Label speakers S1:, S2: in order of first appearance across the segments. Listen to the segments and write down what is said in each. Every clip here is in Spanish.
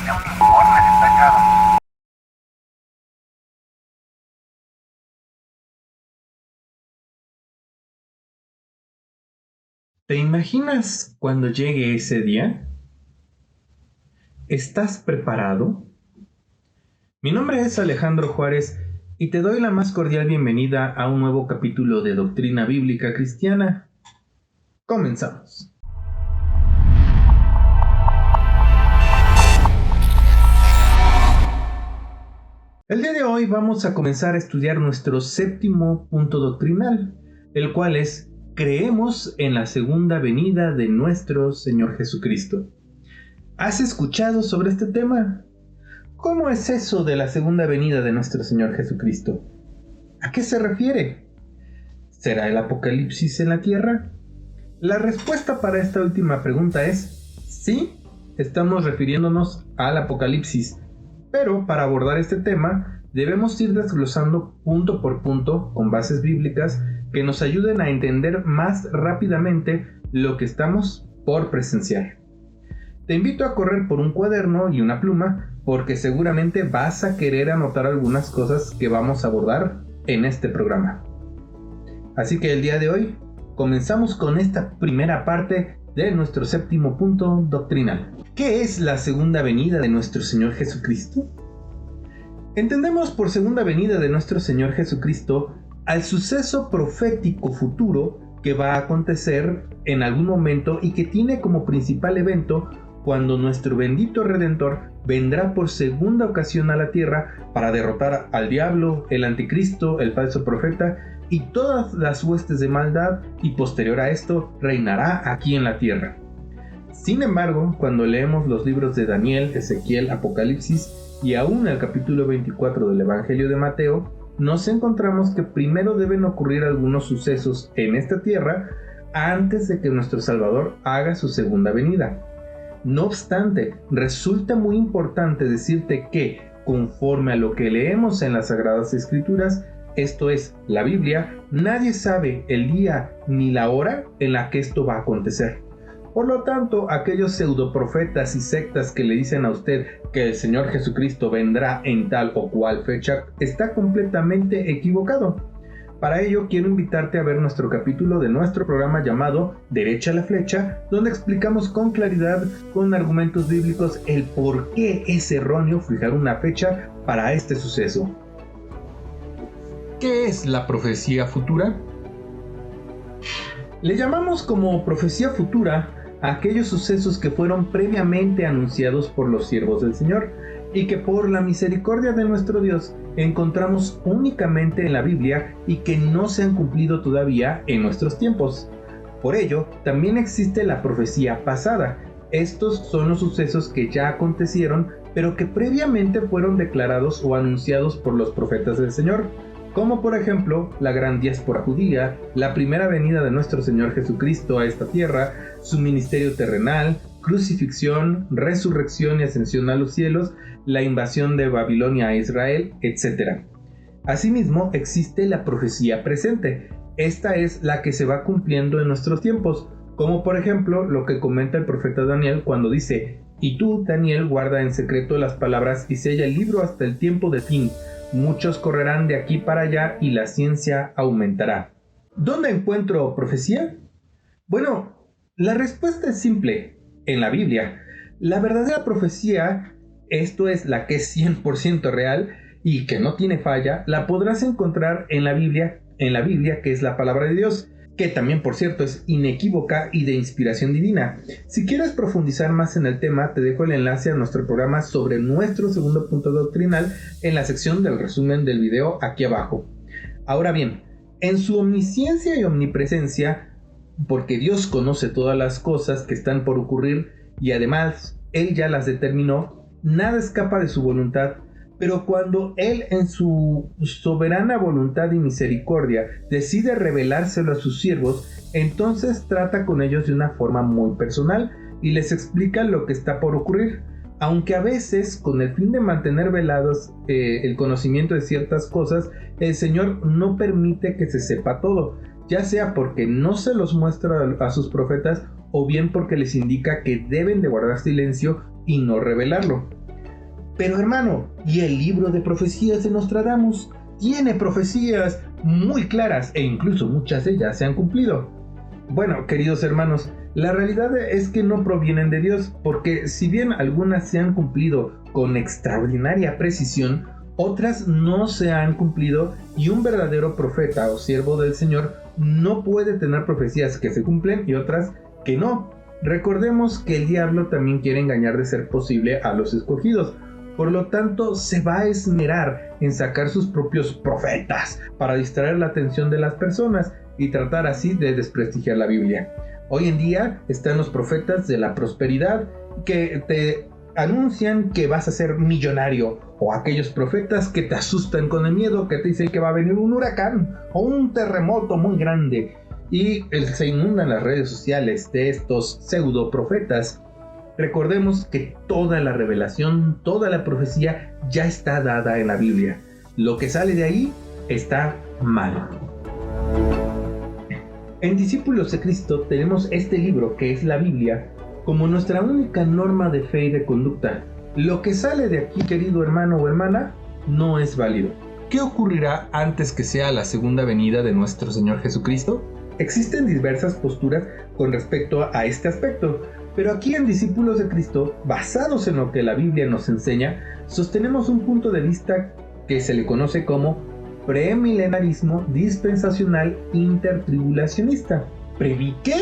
S1: de un informe detallado.
S2: ¿Te imaginas cuando llegue ese día? ¿Estás preparado? Mi nombre es Alejandro Juárez y te doy la más cordial bienvenida a un nuevo capítulo de Doctrina Bíblica Cristiana. Comenzamos. El día de hoy vamos a comenzar a estudiar nuestro séptimo punto doctrinal, el cual es: creemos en la segunda venida de nuestro Señor Jesucristo. ¿Has escuchado sobre este tema? ¿Cómo es eso de la segunda venida de nuestro Señor Jesucristo? ¿A qué se refiere? ¿Será el apocalipsis en la tierra? La respuesta para esta última pregunta es sí, estamos refiriéndonos al apocalipsis, pero para abordar este tema debemos ir desglosando punto por punto con bases bíblicas que nos ayuden a entender más rápidamente lo que estamos por presenciar. Te invito a correr por un cuaderno y una pluma porque seguramente vas a querer anotar algunas cosas que vamos a abordar en este programa. Así que el día de hoy comenzamos con esta primera parte de nuestro séptimo punto doctrinal. ¿Qué es la segunda venida de nuestro Señor Jesucristo? Entendemos por segunda venida de nuestro Señor Jesucristo al suceso profético futuro que va a acontecer en algún momento y que tiene como principal evento cuando nuestro bendito Redentor vendrá por segunda ocasión a la tierra para derrotar al diablo, el anticristo, el falso profeta y todas las huestes de maldad, y posterior a esto reinará aquí en la tierra. Sin embargo, cuando leemos los libros de Daniel, Ezequiel, Apocalipsis y aún el capítulo 24 del Evangelio de Mateo, nos encontramos que primero deben ocurrir algunos sucesos en esta tierra antes de que nuestro Salvador haga su segunda venida. No obstante, resulta muy importante decirte que, conforme a lo que leemos en las Sagradas Escrituras, esto es, la Biblia, nadie sabe el día ni la hora en la que esto va a acontecer. Por lo tanto, aquellos pseudoprofetas y sectas que le dicen a usted que el Señor Jesucristo vendrá en tal o cual fecha, está completamente equivocado. Para ello, quiero invitarte a ver nuestro capítulo de nuestro programa llamado Derecha la Flecha, donde explicamos con claridad, con argumentos bíblicos, el por qué es erróneo fijar una fecha para este suceso. ¿Qué es la profecía futura? Le llamamos como profecía futura a aquellos sucesos que fueron previamente anunciados por los siervos del Señor y que por la misericordia de nuestro Dios encontramos únicamente en la Biblia y que no se han cumplido todavía en nuestros tiempos. Por ello, también existe la profecía pasada. Estos son los sucesos que ya acontecieron, pero que previamente fueron declarados o anunciados por los profetas del Señor, como por ejemplo la gran diáspora judía, la primera venida de nuestro Señor Jesucristo a esta tierra, su ministerio terrenal, crucifixión, resurrección y ascensión a los cielos, la invasión de Babilonia a Israel, etc. Asimismo, existe la profecía presente. Esta es la que se va cumpliendo en nuestros tiempos, como por ejemplo lo que comenta el profeta Daniel cuando dice: «Y tú, Daniel, guarda en secreto las palabras y sella el libro hasta el tiempo de fin. Muchos correrán de aquí para allá y la ciencia aumentará». ¿Dónde encuentro profecía? Bueno, la respuesta es simple: en la Biblia. La verdadera profecía, esto es la que es 100% real y que no tiene falla, la podrás encontrar en la Biblia, que es la palabra de Dios, que también, por cierto, es inequívoca y de inspiración divina. Si quieres profundizar más en el tema, te dejo el enlace a nuestro programa sobre nuestro segundo punto doctrinal en la sección del resumen del video aquí abajo. Ahora bien, en su omnisciencia y omnipresencia, porque Dios conoce todas las cosas que están por ocurrir y además Él ya las determinó, nada escapa de su voluntad. Pero cuando Él, en su soberana voluntad y misericordia, decide revelárselo a sus siervos, entonces trata con ellos de una forma muy personal y les explica lo que está por ocurrir, aunque a veces, con el fin de mantener velados el conocimiento de ciertas cosas, el Señor no permite que se sepa todo, ya sea porque no se los muestra a sus profetas o bien porque les indica que deben de guardar silencio y no revelarlo. Pero hermano, ¿y el libro de profecías de Nostradamus? Tiene profecías muy claras e incluso muchas de ellas se han cumplido. Bueno, queridos hermanos, la realidad es que no provienen de Dios, porque si bien algunas se han cumplido con extraordinaria precisión, otras no se han cumplido, y un verdadero profeta o siervo del Señor no puede tener profecías que se cumplen y otras que no. Recordemos que el diablo también quiere engañar de ser posible a los escogidos. Por lo tanto, se va a esmerar en sacar sus propios profetas para distraer la atención de las personas y tratar así de desprestigiar la Biblia. Hoy en día están los profetas de la prosperidad que te anuncian que vas a ser millonario, o aquellos profetas que te asustan con el miedo, que te dicen que va a venir un huracán o un terremoto muy grande, y se inundan las redes sociales de estos pseudo profetas. Recordemos que toda la revelación, toda la profecía ya está dada en la Biblia. Lo que sale de ahí está mal. En Discípulos de Cristo tenemos este libro, que es la Biblia, como nuestra única norma de fe y de conducta. Lo que sale de aquí, querido hermano o hermana, no es válido. ¿Qué ocurrirá antes que sea la segunda venida de nuestro Señor Jesucristo? Existen diversas posturas con respecto a este aspecto, pero aquí en Discípulos de Cristo, basados en lo que la Biblia nos enseña, sostenemos un punto de vista que se le conoce como premilenarismo dispensacional intertribulacionista. ¿Qué?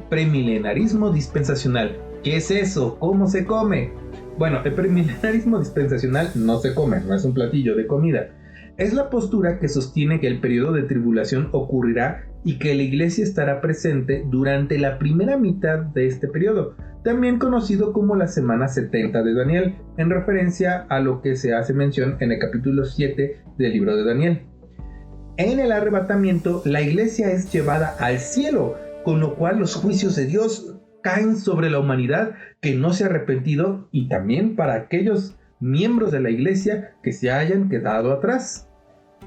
S2: Premilenarismo dispensacional. ¿Qué es eso? ¿Cómo se come? Bueno, el premilenarismo dispensacional no se come, no es un platillo de comida. Es la postura que sostiene que el periodo de tribulación ocurrirá y que la iglesia estará presente durante la primera mitad de este periodo, también conocido como la semana 70 de Daniel, en referencia a lo que se hace mención en el capítulo 7 del libro de Daniel. En el arrebatamiento, la iglesia es llevada al cielo, con lo cual los juicios de Dios caen sobre la humanidad que no se ha arrepentido, y también para aquellos miembros de la iglesia que se hayan quedado atrás.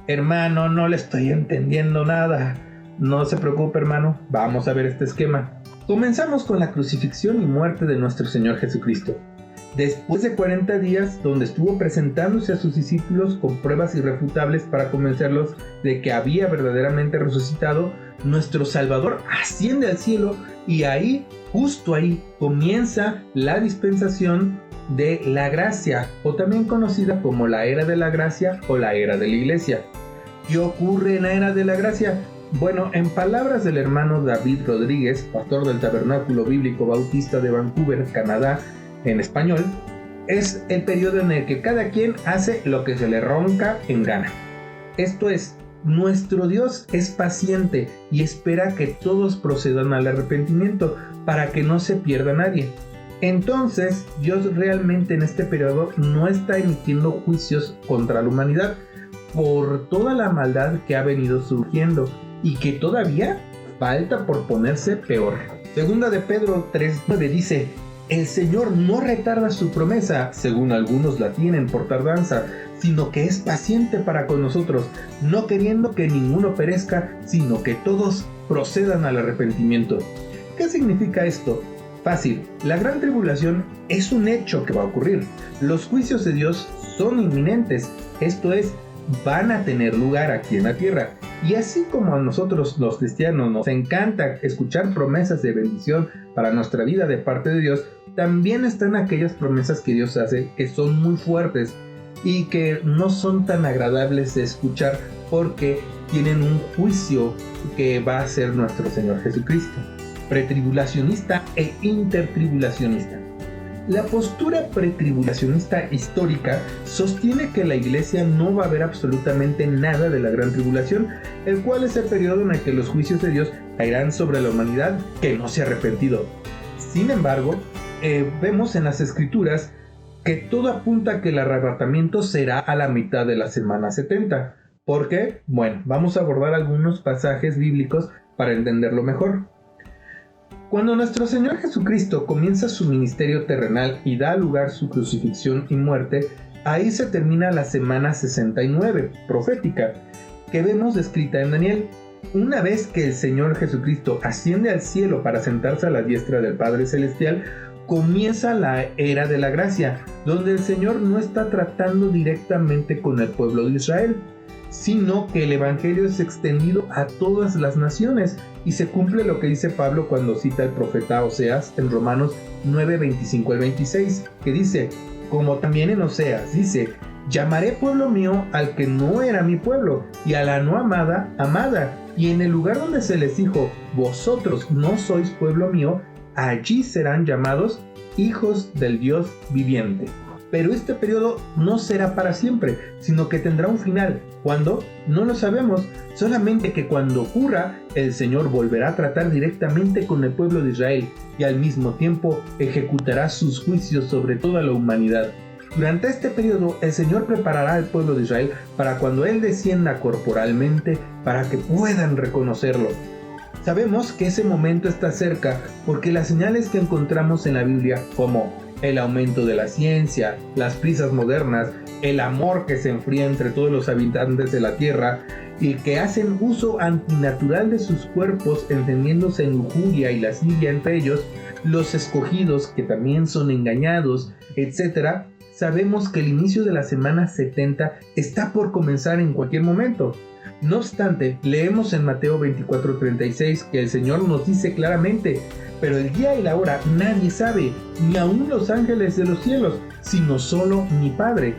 S2: Hermano, no le estoy entendiendo nada. No se preocupe, hermano, vamos a ver este esquema. Comenzamos con la crucifixión y muerte de nuestro Señor Jesucristo. Después de 40 días, donde estuvo presentándose a sus discípulos con pruebas irrefutables para convencerlos de que había verdaderamente resucitado, nuestro Salvador asciende al cielo, y ahí, justo ahí, comienza la dispensación de la gracia, o también conocida como la era de la gracia o la era de la iglesia. ¿Qué ocurre en la era de la gracia? Bueno, en palabras del hermano David Rodríguez, pastor del Tabernáculo Bíblico Bautista de Vancouver, Canadá, en español, es el periodo en el que cada quien hace lo que se le ronca en gana. Esto es, nuestro Dios es paciente y espera que todos procedan al arrepentimiento para que no se pierda nadie. Entonces, Dios realmente en este periodo no está emitiendo juicios contra la humanidad por toda la maldad que ha venido surgiendo y que todavía falta por ponerse peor. Segunda de Pedro 3:9 dice: el Señor no retarda su promesa, según algunos la tienen por tardanza, sino que es paciente para con nosotros, no queriendo que ninguno perezca, sino que todos procedan al arrepentimiento. ¿Qué significa esto? Fácil, la gran tribulación es un hecho que va a ocurrir. Los juicios de Dios son inminentes, esto es, van a tener lugar aquí en la tierra. Y así como a nosotros los cristianos nos encanta escuchar promesas de bendición para nuestra vida de parte de Dios, también están aquellas promesas que Dios hace que son muy fuertes y que no son tan agradables de escuchar porque tienen un juicio que va a ser nuestro Señor Jesucristo. Pretribulacionista e intertribulacionista. La postura pretribulacionista histórica sostiene que la iglesia no va a ver absolutamente nada de la gran tribulación, el cual es el periodo en el que los juicios de Dios caerán sobre la humanidad que no se ha arrepentido. Sin embargo, vemos en las escrituras que todo apunta a que el arrebatamiento será a la mitad de la semana 70. ¿Por qué? Bueno, vamos a abordar algunos pasajes bíblicos para entenderlo mejor. Cuando nuestro Señor Jesucristo comienza su ministerio terrenal y da lugar su crucifixión y muerte, ahí se termina la semana 69 profética que vemos descrita en Daniel. Una vez que el Señor Jesucristo asciende al cielo para sentarse a la diestra del Padre Celestial, comienza la era de la gracia, donde el Señor no está tratando directamente con el pueblo de Israel, sino que el Evangelio es extendido a todas las naciones, y se cumple lo que dice Pablo cuando cita el profeta Oseas en Romanos 9, 25 al 26, que dice, como también en Oseas dice, llamaré pueblo mío al que no era mi pueblo, y a la no amada, amada, y en el lugar donde se les dijo, vosotros no sois pueblo mío, allí serán llamados hijos del Dios viviente. Pero este periodo no será para siempre, sino que tendrá un final. ¿Cuándo? No lo sabemos, solamente que cuando ocurra, el Señor volverá a tratar directamente con el pueblo de Israel y al mismo tiempo ejecutará sus juicios sobre toda la humanidad. Durante este periodo, el Señor preparará al pueblo de Israel para cuando Él descienda corporalmente, para que puedan reconocerlo. Sabemos que ese momento está cerca porque las señales que encontramos en la Biblia, como el aumento de la ciencia, las prisas modernas, el amor que se enfría entre todos los habitantes de la tierra y que hacen uso antinatural de sus cuerpos, entendiéndose en lujuria y lascivia entre ellos, los escogidos que también son engañados, etc., sabemos que el inicio de la semana 70 está por comenzar en cualquier momento. No obstante, leemos en Mateo 24:36 que el Señor nos dice claramente, pero el día y la hora nadie sabe, ni aun los ángeles de los cielos, sino solo mi Padre.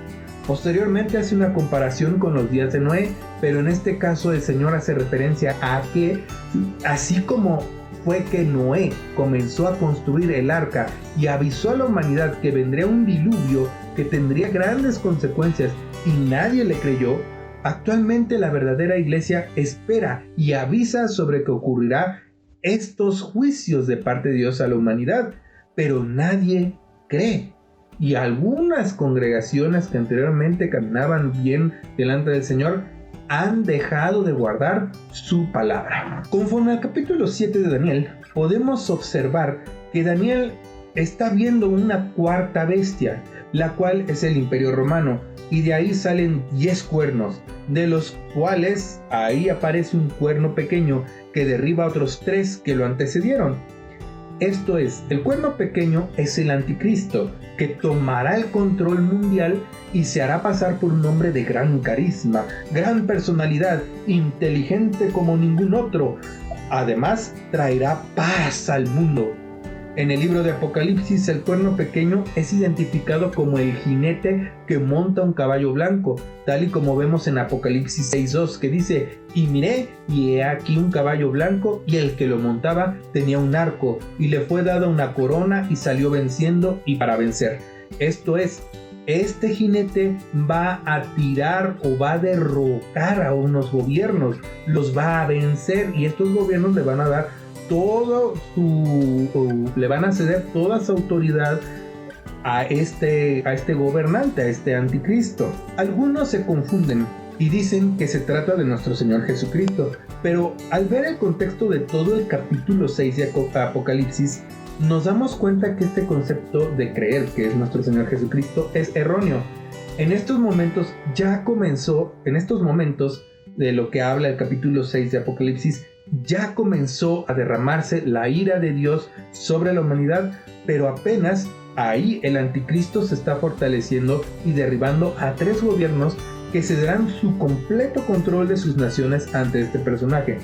S2: Posteriormente hace una comparación con los días de Noé, pero en este caso el Señor hace referencia a que, así como fue que Noé comenzó a construir el arca y avisó a la humanidad que vendría un diluvio que tendría grandes consecuencias y nadie le creyó, actualmente la verdadera iglesia espera y avisa sobre que ocurrirá estos juicios de parte de Dios a la humanidad, pero nadie cree. Y algunas congregaciones que anteriormente caminaban bien delante del Señor han dejado de guardar su palabra. Conforme al capítulo 7 de Daniel, podemos observar que Daniel está viendo una cuarta bestia, la cual es el Imperio Romano, y de ahí salen 10 cuernos, de los cuales ahí aparece un cuerno pequeño que derriba a otros 3 que lo antecedieron. Esto es, el cuerno pequeño es el anticristo, que tomará el control mundial y se hará pasar por un hombre de gran carisma, gran personalidad, inteligente como ningún otro. Además, traerá paz al mundo. En el libro de Apocalipsis, el cuerno pequeño es identificado como el jinete que monta un caballo blanco, tal y como vemos en Apocalipsis 6:2, que dice, y miré, y he aquí un caballo blanco, y el que lo montaba tenía un arco, y le fue dada una corona, y salió venciendo y para vencer. Esto es, este jinete va a tirar o va a derrocar a unos gobiernos, los va a vencer, y estos gobiernos le van a dar le van a ceder toda su autoridad a este gobernante, a este anticristo. Algunos se confunden y dicen que se trata de nuestro Señor Jesucristo, pero al ver el contexto de todo el capítulo 6 de Apocalipsis, nos damos cuenta que este concepto de creer que es nuestro Señor Jesucristo es erróneo. En estos momentos de lo que habla el capítulo 6 de Apocalipsis, ya comenzó a derramarse la ira de Dios sobre la humanidad, pero apenas ahí el anticristo se está fortaleciendo y derribando a 3 gobiernos que cederán su completo control de sus naciones ante este personaje.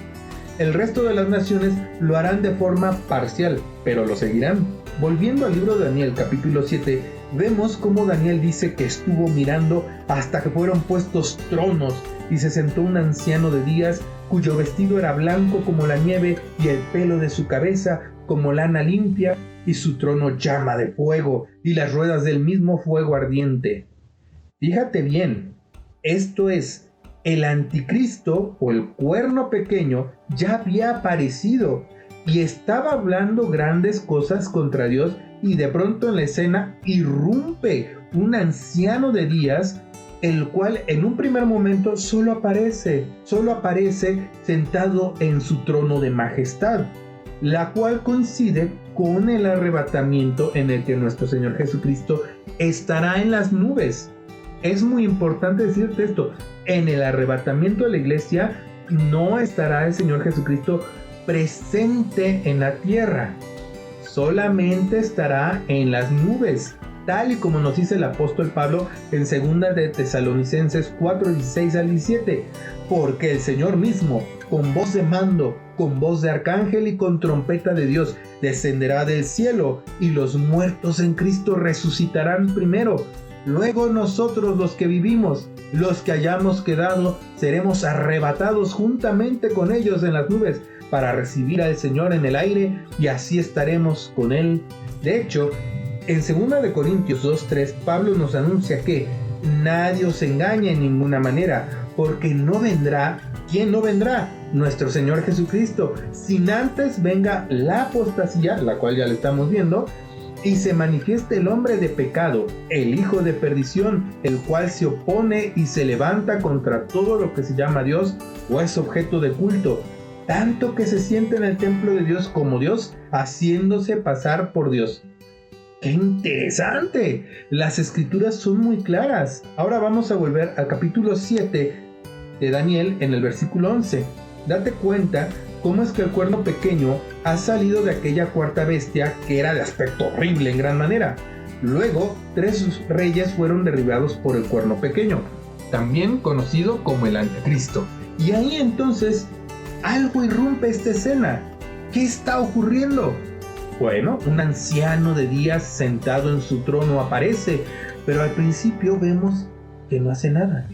S2: El resto de las naciones lo harán de forma parcial, pero lo seguirán. Volviendo al libro de Daniel capítulo 7, vemos cómo Daniel dice que estuvo mirando hasta que fueron puestos tronos y se sentó un anciano de días cuyo vestido era blanco como la nieve y el pelo de su cabeza como lana limpia, y su trono llama de fuego y las ruedas del mismo fuego ardiente. Fíjate bien, esto es, el anticristo o el cuerno pequeño ya había aparecido y estaba hablando grandes cosas contra Dios, y de pronto en la escena irrumpe un anciano de días, el cual en un primer momento solo aparece sentado en su trono de majestad, la cual coincide con el arrebatamiento en el que nuestro Señor Jesucristo estará en las nubes. Es muy importante decirte esto, en el arrebatamiento de la iglesia no estará el Señor Jesucristo presente en la tierra, solamente estará en las nubes, tal y como nos dice el apóstol Pablo en 2 de Tesalonicenses 4:16 al 17, porque el Señor mismo, con voz de mando, con voz de arcángel y con trompeta de Dios, descenderá del cielo, y los muertos en Cristo resucitarán primero. Luego nosotros, los que vivimos, los que hayamos quedado, seremos arrebatados juntamente con ellos en las nubes para recibir al Señor en el aire, y así estaremos con Él. De hecho, en 2 de Corintios 2:3, Pablo nos anuncia que nadie os engañe en ninguna manera, porque no vendrá. ¿Quién no vendrá? Nuestro Señor Jesucristo, sin antes venga la apostasía, la cual ya le estamos viendo, y se manifieste el hombre de pecado, el hijo de perdición, el cual se opone y se levanta contra todo lo que se llama Dios o es objeto de culto, tanto que se siente en el templo de Dios como Dios, haciéndose pasar por Dios. ¡Qué interesante! Las escrituras son muy claras. Ahora vamos a volver al capítulo 7 de Daniel en el versículo 11. Date cuenta cómo es que el cuerno pequeño ha salido de aquella cuarta bestia que era de aspecto horrible en gran manera. Luego, 3 reyes fueron derribados por el cuerno pequeño, también conocido como el anticristo. Y ahí entonces algo irrumpe esta escena. ¿Qué está ocurriendo? Bueno, un anciano de días sentado en su trono aparece, pero al principio vemos que no hace nada,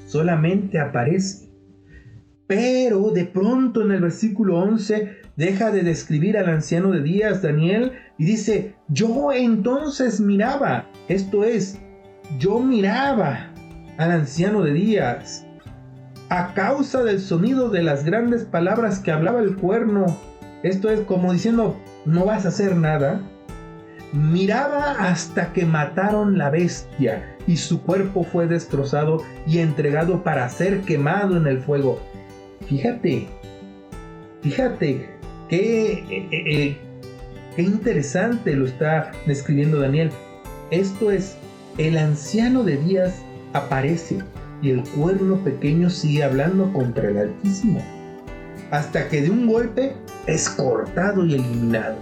S2: solamente aparece. Pero de pronto en el versículo 11 deja de describir al anciano de días, Daniel, y dice: yo entonces miraba, esto es, yo miraba al anciano de días, a causa del sonido de las grandes palabras que hablaba el cuerno. Esto es como diciendo: no vas a hacer nada. Miraba hasta que mataron la bestia y su cuerpo fue destrozado y entregado para ser quemado en el fuego. Fíjate qué interesante lo está describiendo Daniel. Esto es, el anciano de días aparece y el cuerno pequeño sigue hablando contra el Altísimo, hasta que de un golpe es cortado y eliminado.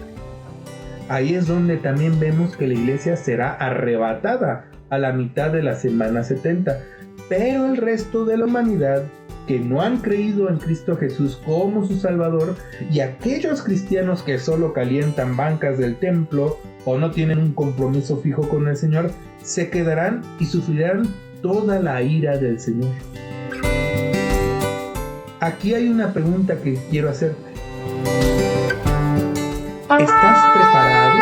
S2: Ahí es donde también vemos que la iglesia será arrebatada a la mitad de la semana 70, pero el resto de la humanidad que no han creído en Cristo Jesús como su Salvador, y aquellos cristianos que solo calientan bancas del templo o no tienen un compromiso fijo con el Señor, se quedarán y sufrirán toda la ira del Señor. Aquí hay una pregunta que quiero hacerte. ¿Estás preparado